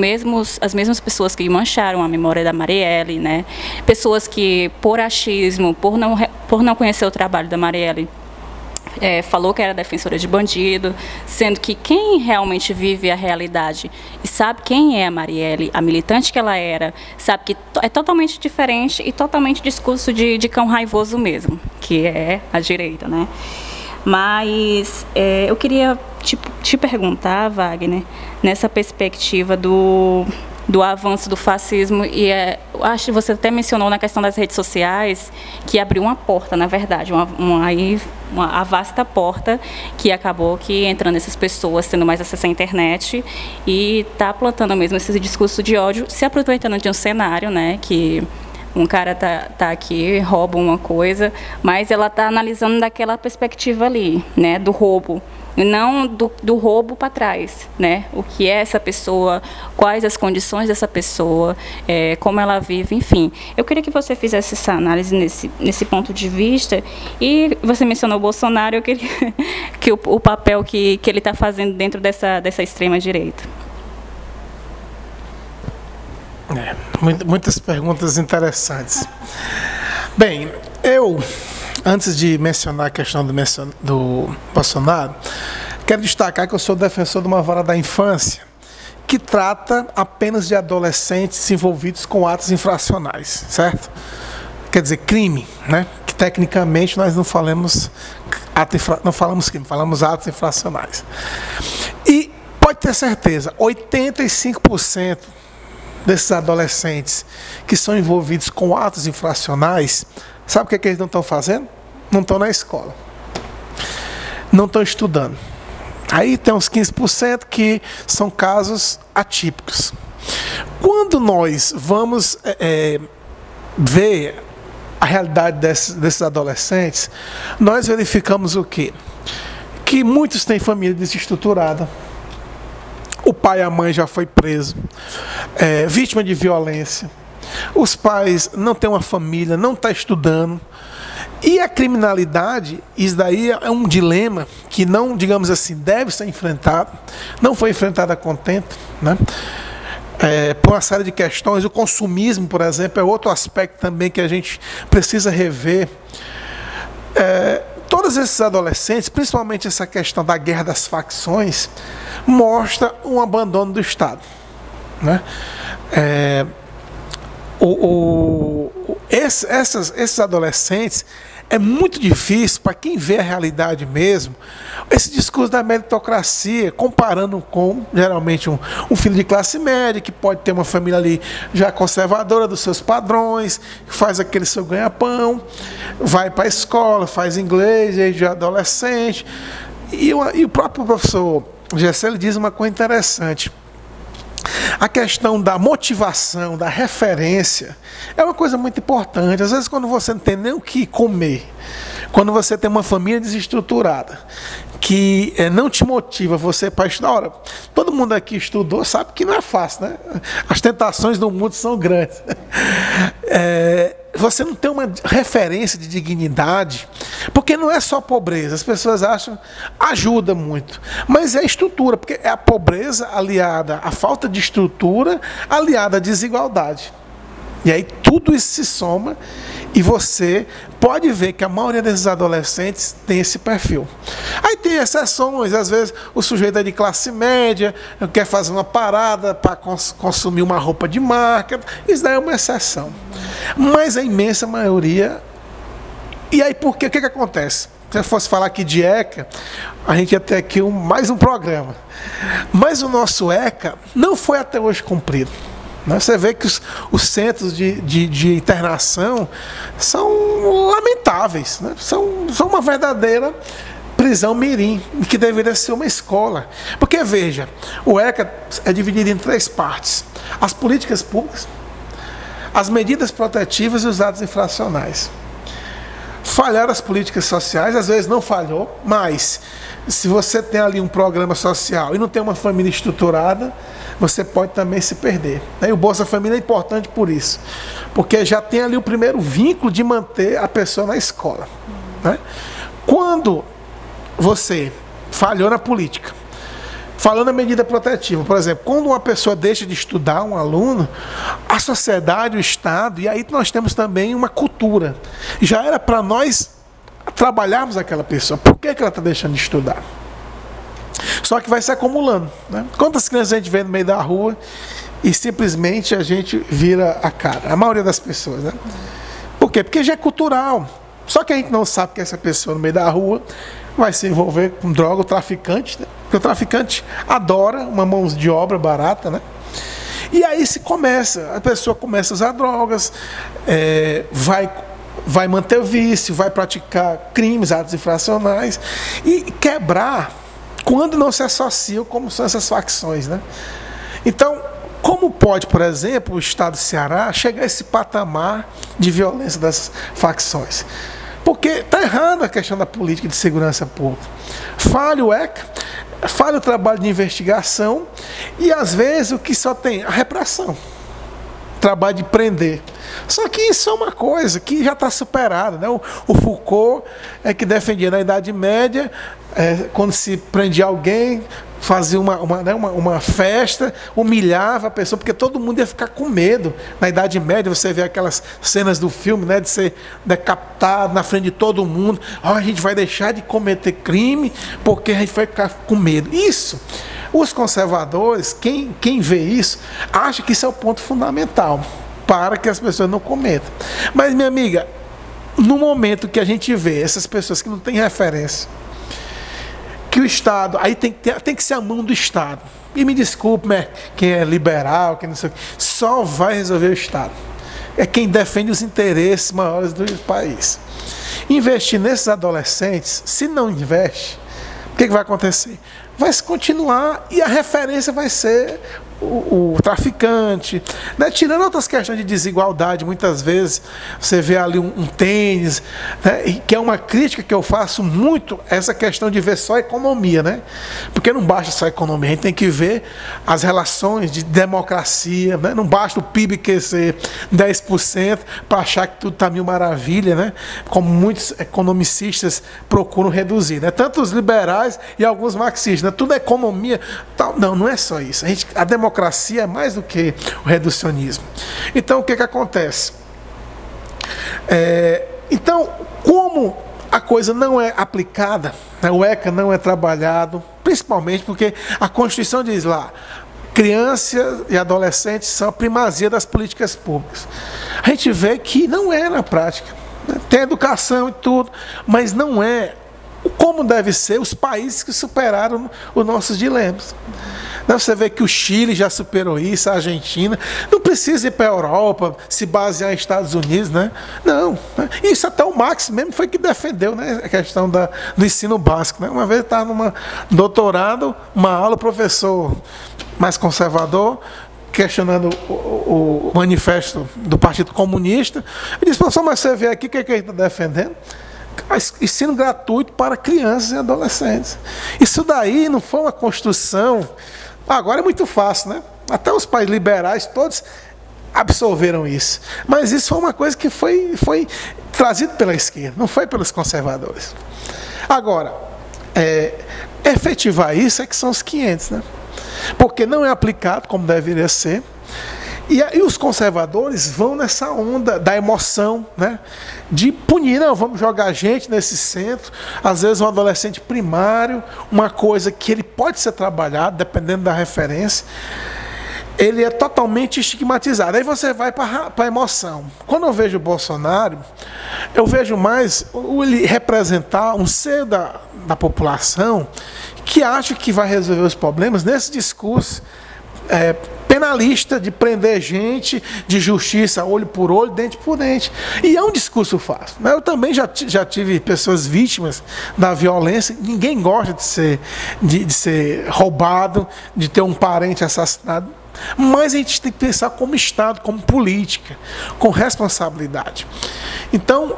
mesmas pessoas que mancharam a memória da Marielle, né? Pessoas que, por achismo, por não conhecer o trabalho da Marielle, falou que era defensora de bandido, sendo que quem realmente vive a realidade e sabe quem é a Marielle, a militante que ela era, sabe que é totalmente diferente e totalmente discurso de cão raivoso mesmo, que é a direita, né? Mas eu queria te perguntar, Wagner, nessa perspectiva do avanço do fascismo, e acho que você até mencionou na questão das redes sociais, que abriu uma porta, na verdade, a vasta porta, que acabou que entrando essas pessoas, tendo mais acesso à internet, e está plantando mesmo esse discurso de ódio, se aproveitando de um cenário, né, que um cara tá aqui, rouba uma coisa, mas ela está analisando daquela perspectiva ali, né, do roubo, não do roubo para trás, né? O que é essa pessoa, quais as condições dessa pessoa, como ela vive, enfim. Eu queria que você fizesse essa análise nesse ponto de vista, e você mencionou o Bolsonaro, eu queria que o papel que ele está fazendo dentro dessa extrema-direita. Muitas perguntas interessantes. Bem, antes de mencionar a questão do Bolsonaro, quero destacar que eu sou defensor de uma vara da infância que trata apenas de adolescentes envolvidos com atos infracionais, certo? Quer dizer, crime, né? Que tecnicamente nós não falamos crime, falamos atos infracionais. E pode ter certeza, 85% desses adolescentes que são envolvidos com atos infracionais, sabe o que eles não estão fazendo? Não estão na escola. Não estão estudando. Aí tem uns 15% que são casos atípicos. Quando nós vamos ver a realidade desses adolescentes, nós verificamos o quê? Que muitos têm família desestruturada. O pai e a mãe já foi preso, vítima de violência. Os pais não têm uma família, não estão estudando. E a criminalidade, isso daí é um dilema que não, digamos assim, deve ser enfrentado. Não foi enfrentado a contento, né? Por uma série de questões. O consumismo, por exemplo, é outro aspecto também que a gente precisa rever. Todos esses adolescentes, principalmente essa questão da guerra das facções, mostra um abandono do Estado, né? Esses adolescentes, é muito difícil, para quem vê a realidade mesmo, esse discurso da meritocracia, comparando com, geralmente, um filho de classe média, que pode ter uma família ali já conservadora dos seus padrões, faz aquele seu ganha-pão, vai para a escola, faz inglês, já é adolescente, e o próprio professor Gessé diz uma coisa interessante. A questão da motivação, da referência, é uma coisa muito importante. Às vezes, quando você não tem nem o que comer, quando você tem uma família desestruturada, que não te motiva você para estudar. Ora, todo mundo aqui estudou, sabe que não é fácil, né? As tentações do mundo são grandes. Você não tem uma referência de dignidade, porque não é só pobreza. As pessoas acham, ajuda muito, mas é a estrutura, porque é a pobreza aliada à falta de estrutura, aliada à desigualdade. E aí tudo isso se soma e você pode ver que a maioria desses adolescentes tem esse perfil. Aí tem exceções, às vezes o sujeito é de classe média, quer fazer uma parada para consumir uma roupa de marca, isso daí é uma exceção. Mas a imensa maioria... E aí por quê? O que acontece? Se eu fosse falar aqui de ECA, a gente ia ter aqui mais um programa. Mas o nosso ECA não foi até hoje cumprido. Você vê que os centros de internação são lamentáveis, né? São uma verdadeira prisão mirim, que deveria ser uma escola. Porque, veja, o ECA é dividido em 3 partes. As políticas públicas, as medidas protetivas e os atos infracionais. Falharam as políticas sociais, às vezes não falhou, mas se você tem ali um programa social e não tem uma família estruturada, você pode também se perder. E o Bolsa Família é importante por isso, porque já tem ali o primeiro vínculo de manter a pessoa na escola. Quando você falhou na política, falando na medida protetiva, por exemplo, quando uma pessoa deixa de estudar, um aluno, a sociedade, o Estado, e aí nós temos também uma cultura. Já era para nós trabalharmos aquela pessoa. Por que ela está deixando de estudar? Só que vai se acumulando, né? Quantas crianças a gente vê no meio da rua e simplesmente a gente vira a cara? A maioria das pessoas, né? Por quê? Porque já é cultural. Só que a gente não sabe que essa pessoa no meio da rua vai se envolver com droga, o traficante, né? Porque o traficante adora uma mão de obra barata, né? E aí a pessoa começa a usar drogas, vai manter o vício, vai praticar crimes, atos infracionais e quebrar quando não se associam, como são essas facções, né? Então, como pode, por exemplo, o Estado do Ceará chegar a esse patamar de violência dessas facções? Porque está errando a questão da política de segurança pública. Falha o ECA, falha o trabalho de investigação e, às vezes, o que só tem? A repressão. Trabalho de prender. Só que isso é uma coisa que já está superada, né? O Foucault é que defendia na Idade Média, quando se prendia alguém, fazia uma festa, humilhava a pessoa, porque todo mundo ia ficar com medo. Na Idade Média, você vê aquelas cenas do filme, né, de ser decapitado na frente de todo mundo. A gente vai deixar de cometer crime, porque a gente vai ficar com medo. Isso, os conservadores, quem vê isso, acha que isso é o ponto fundamental para que as pessoas não cometam. Mas, minha amiga, no momento que a gente vê essas pessoas que não têm referência, que o Estado, aí tem que ser a mão do Estado. E me desculpe, quem é liberal, quem não sei o que, só vai resolver o Estado. É quem defende os interesses maiores do país. Investir nesses adolescentes, se não investe, o que vai acontecer? Vai se continuar e a referência vai ser o traficante, né? Tirando outras questões de desigualdade, muitas vezes você vê ali um tênis, né? E que é uma crítica que eu faço muito, essa questão de ver só a economia, né? Porque não basta só a economia, a gente tem que ver as relações de democracia, né? Não basta o PIB crescer 10% para achar que tudo está mil maravilha, né? Como muitos economicistas procuram reduzir, né? Tanto os liberais e alguns marxistas, né? Tudo é economia, tal. Não é só isso. A democracia é mais do que o reducionismo. Então, o que acontece? Então, como a coisa não é aplicada, né, o ECA não é trabalhado, principalmente porque a Constituição diz lá, crianças e adolescentes são a primazia das políticas públicas. A gente vê que não é na prática, né? Tem educação e tudo, mas não é como deve ser os países que superaram os nossos dilemas. Você vê que o Chile já superou isso, a Argentina. Não precisa ir para a Europa, se basear em Estados Unidos, né? Não. Isso até o Marx mesmo foi que defendeu, né? A questão do ensino básico. Né? Uma vez estava num doutorado, uma aula, o professor mais conservador, questionando o manifesto do Partido Comunista. Ele disse, professor, mas você vê aqui o que ele está defendendo? Ensino gratuito para crianças e adolescentes. Isso daí não foi uma construção. Agora é muito fácil, né? Até os países liberais todos absorveram isso. Mas isso foi uma coisa que foi trazido pela esquerda, não foi pelos conservadores. Agora, efetivar isso é que são os 500, né? Porque não é aplicado como deveria ser. E aí os conservadores vão nessa onda da emoção, né? De punir, não, vamos jogar gente nesse centro, às vezes um adolescente primário, uma coisa que ele pode ser trabalhado, dependendo da referência, ele é totalmente estigmatizado. Aí você vai para a emoção. Quando eu vejo o Bolsonaro, eu vejo mais ele representar um seio da população que acha que vai resolver os problemas nesse discurso penalista de prender gente, de justiça olho por olho, dente por dente. E é um discurso fácil. Eu também já tive pessoas vítimas da violência. Ninguém gosta de ser roubado, de ter um parente assassinado. Mas a gente tem que pensar como Estado, como política, com responsabilidade. Então,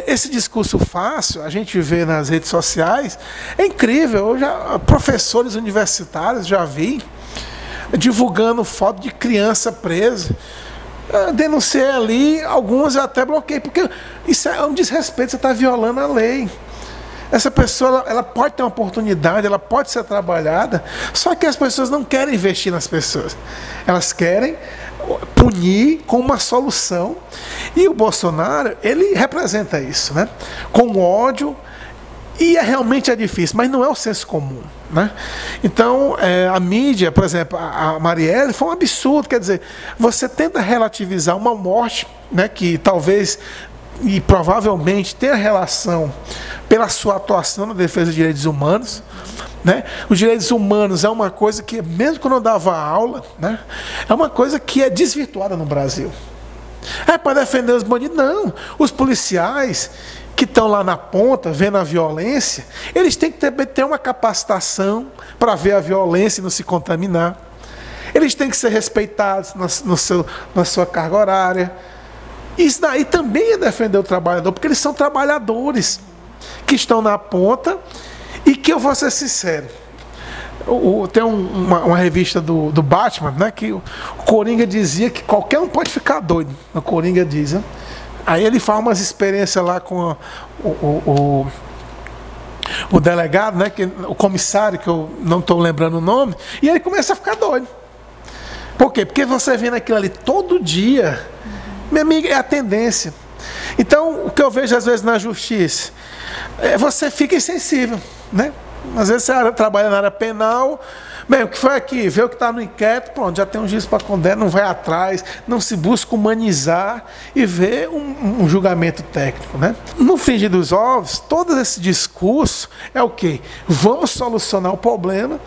esse discurso fácil, a gente vê nas redes sociais, é incrível. Professores universitários já vi divulgando foto de criança presa. Denunciei ali, algumas eu até bloqueei, porque isso é um desrespeito, você está violando a lei. Essa pessoa, ela pode ter uma oportunidade, ela pode ser trabalhada, só que as pessoas não querem investir nas pessoas. Elas querem punir com uma solução. E o Bolsonaro, ele representa isso, né? Com ódio. E realmente é difícil, mas não é o senso comum, né? Então, a mídia, por exemplo, a Marielle, foi um absurdo. Quer dizer, você tenta relativizar uma morte, né, que talvez e provavelmente tenha relação pela sua atuação na defesa dos direitos humanos, né? Os direitos humanos é uma coisa que, mesmo quando eu dava aula, né, é uma coisa que é desvirtuada no Brasil. É para defender os bandidos? Não. Os policiais que estão lá na ponta, vendo a violência, eles têm que ter uma capacitação para ver a violência e não se contaminar. Eles têm que ser respeitados na sua carga horária. Isso daí também é defender o trabalhador, porque eles são trabalhadores que estão na ponta e que, eu vou ser sincero, tem uma revista do Batman, né, que o Coringa dizia que qualquer um pode ficar doido. O Coringa diz, né? Aí ele faz umas experiências lá com o delegado, né, o comissário, que eu não estou lembrando o nome, e ele começa a ficar doido. Por quê? Porque você vendo aquilo ali todo dia, minha amiga, é a tendência. Então, o que eu vejo às vezes na justiça, você fica insensível, né? Às vezes você trabalha na área penal, bem, o que foi aqui? Vê o que está no inquérito, pronto, já tem um juiz para condenar, não vai atrás, não se busca humanizar e ver um julgamento técnico, né? No frigir dos ovos, todo esse discurso é o quê? Vamos solucionar o problema,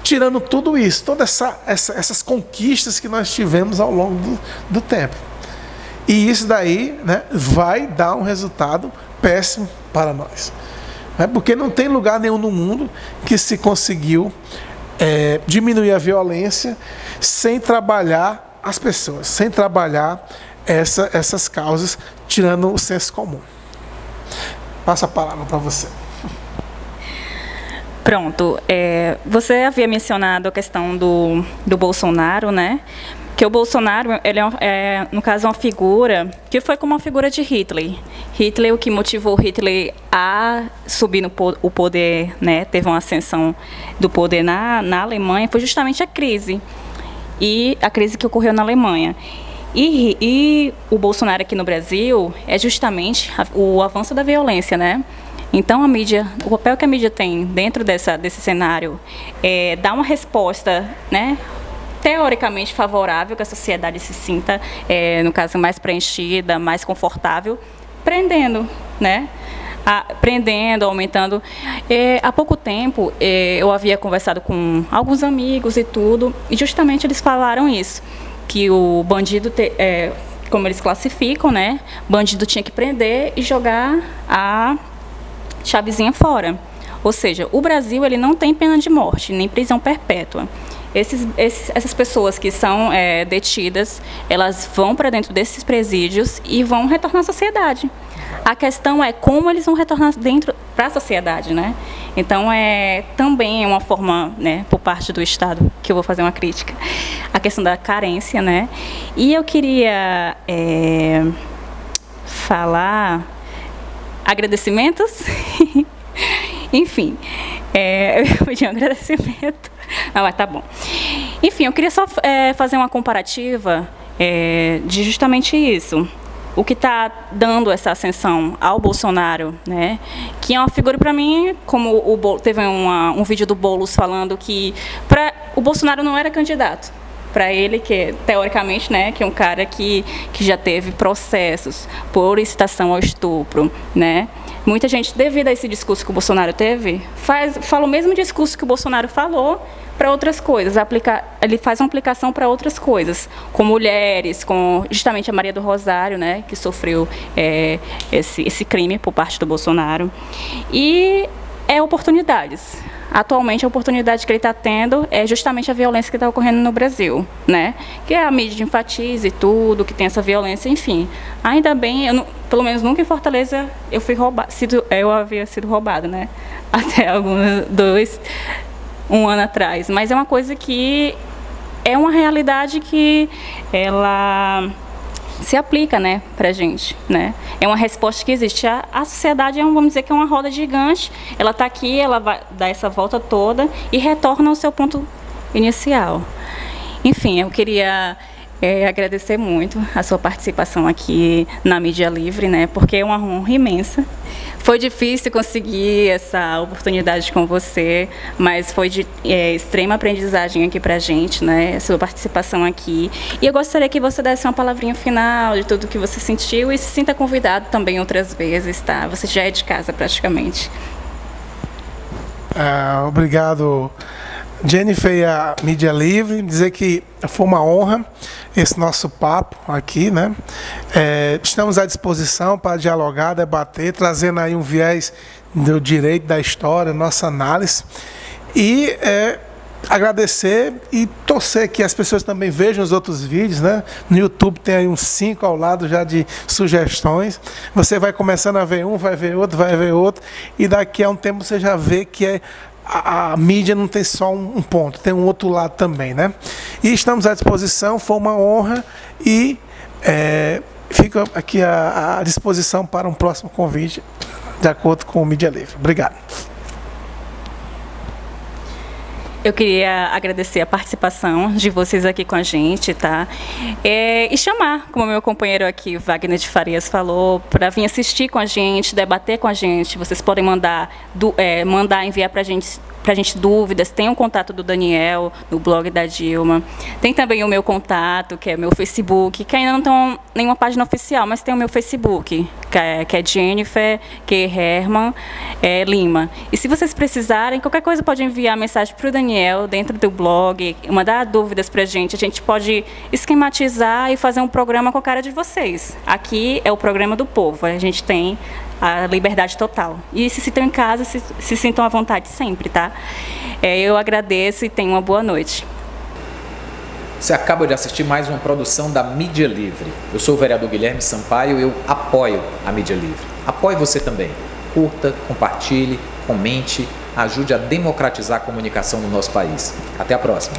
tirando tudo isso, todas essas conquistas que nós tivemos ao longo do tempo. E isso daí, né, vai dar um resultado péssimo para nós. Porque não tem lugar nenhum no mundo que se conseguiu diminuir a violência sem trabalhar as pessoas, sem trabalhar essas causas, tirando o senso comum. Passo a palavra para você. Pronto. Você havia mencionado a questão do Bolsonaro, né? Que o Bolsonaro, ele no caso, uma figura que foi como uma figura de Hitler. Hitler, o que motivou Hitler a subir o poder, né, teve uma ascensão do poder na Alemanha, foi justamente a crise. E a crise que ocorreu na Alemanha. E o Bolsonaro aqui no Brasil é justamente o avanço da violência, né? Então, a mídia, o papel que a mídia tem dentro desse cenário é dar uma resposta, né, teoricamente favorável, que a sociedade se sinta, no caso, mais preenchida, mais confortável, prendendo, né, aprendendo, aumentando. Há pouco tempo, eu havia conversado com alguns amigos e tudo, e justamente eles falaram isso, que o bandido, como eles classificam, né, bandido tinha que prender e jogar a chavezinha fora. Ou seja, o Brasil ele não tem pena de morte, nem prisão perpétua. Essas pessoas que são detidas, elas vão para dentro desses presídios e vão retornar à sociedade. A questão é como eles vão retornar dentro para a sociedade, né? Então, também é uma forma, né, por parte do Estado, que eu vou fazer uma crítica, a questão da carência, né? E eu queria falar agradecimentos, enfim, eu pedi um agradecimento. Não, mas tá bom. Enfim, eu queria só fazer uma comparativa de justamente isso. O que está dando essa ascensão ao Bolsonaro, né? Que é uma figura para mim, como teve um vídeo do Boulos falando que o Bolsonaro não era candidato. Para ele, que teoricamente, né, que é um cara que já teve processos por incitação ao estupro, né? Muita gente, devido a esse discurso que o Bolsonaro teve, fala o mesmo discurso que o Bolsonaro falou para outras coisas. Ele faz uma aplicação para outras coisas, com mulheres, com justamente a Maria do Rosário, né, que sofreu esse crime por parte do Bolsonaro. E oportunidades. Atualmente, a oportunidade que ele está tendo é justamente a violência que está ocorrendo no Brasil, né? Que a mídia enfatiza e tudo, que tem essa violência, enfim. Ainda bem, pelo menos nunca em Fortaleza eu havia sido roubada, né? Até um ano atrás. Mas é uma coisa que é uma realidade que ela se aplica, né, pra gente, né? É uma resposta que existe. A sociedade vamos dizer que é uma roda gigante, ela está aqui, ela vai dar essa volta toda e retorna ao seu ponto inicial. Enfim, eu queria agradecer muito a sua participação aqui na Mídia Livre, né, porque é uma honra imensa. Foi difícil conseguir essa oportunidade com você, mas foi de extrema aprendizagem aqui para a gente, né, a sua participação aqui. E eu gostaria que você desse uma palavrinha final de tudo que você sentiu e se sinta convidado também outras vezes, tá? Você já é de casa praticamente. Obrigado, Jennifer e a Mídia Livre. Dizer que foi uma honra esse nosso papo aqui, né? Estamos à disposição para dialogar, debater, trazendo aí um viés do direito, da história, nossa análise. E agradecer e torcer que as pessoas também vejam os outros vídeos, né? No YouTube tem aí uns 5 ao lado já de sugestões. Você vai começando a ver um, vai ver outro, e daqui a um tempo você já vê que a mídia não tem só um ponto, tem um outro lado também, né? E estamos à disposição, foi uma honra e fico aqui à disposição para um próximo convite, de acordo com o Mídia Livre. Obrigado. Eu queria agradecer a participação de vocês aqui com a gente, tá? E chamar, como meu companheiro aqui, Wagner de Farias, falou, para vir assistir com a gente, debater com a gente. Vocês podem enviar para a gente dúvidas. Tem o contato do Daniel, no blog da Dilma. Tem também o meu contato, que é meu Facebook, que ainda não tem nenhuma página oficial, mas tem o meu Facebook, que é Jennifer Herman Lima. E se vocês precisarem, qualquer coisa pode enviar mensagem para o Daniel dentro do blog, mandar dúvidas para a gente pode esquematizar e fazer um programa com a cara de vocês. Aqui é o programa do povo, a gente tem a liberdade total. E se sintam em casa, se sintam à vontade sempre, tá? Eu agradeço e tenham uma boa noite. Você acaba de assistir mais uma produção da Mídia Livre. Eu sou o vereador Guilherme Sampaio e eu apoio a Mídia Livre. Apoie você também. Curta, compartilhe, comente, ajude a democratizar a comunicação no nosso país. Até a próxima.